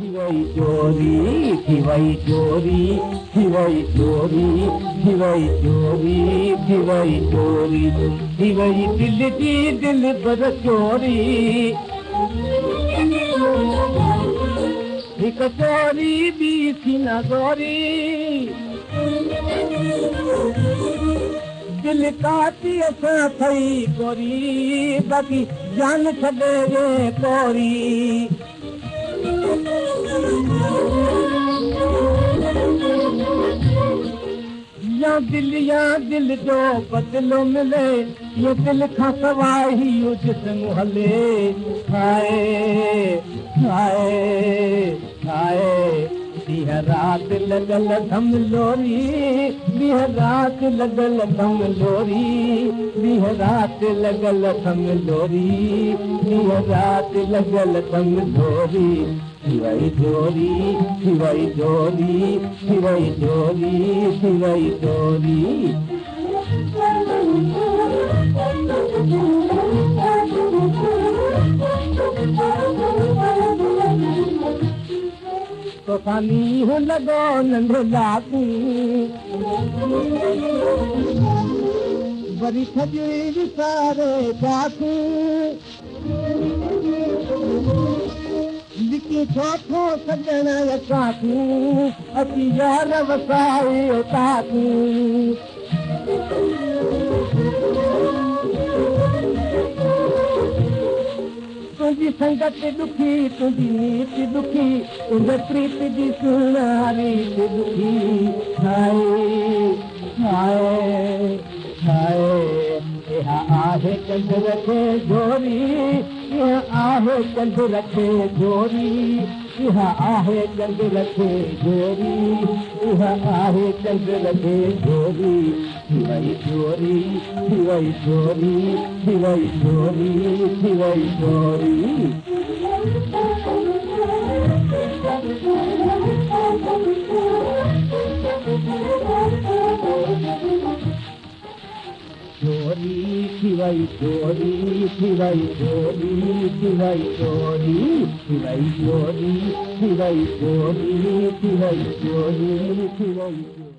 Thivai chori, thivai chori, thivai chori, thivai chori, thivai chori, thivai dil ki dil bar chori. Ek chori bhi thi na gori, dil kaati asa thai gori, baki jaan chhade ye gori. या दिल जो बदलो मिले ये दिल खां सवाइ ही जिस्म हले हाय हाय हाय ॾींहं राति लॻल धम लोरी ॾींहं राति लॻल धम लोरी ॾींहं राति लॻल धम लोरी ॾींहं राति लॻल धम लोरी Thivai chori, thivai chori, thivai chori, thivai chori. तो पानी हो लगो नंढो लाकू बड़ी थजी विसारे जाकू लिखी छोटो सजण साकू अची यार वसाए ताकू तुझी संगत दुखी तुझी नीति दुखी तुझे प्रीत जी सुनारी दुखी हाय हाय हाय यहाँ आहे कंध रखे जोरी यहाँ आहे कंध रखे जोरी यहाँ आहे कंध रखे जोरी यहाँ आहे कंध रखे जोरी थivai chori thivai chori thivai chori thivai chori Chori, thivai chori, thivai chori, thivai chori, thivai chori, thivai chori, thivai chori, thivai chori.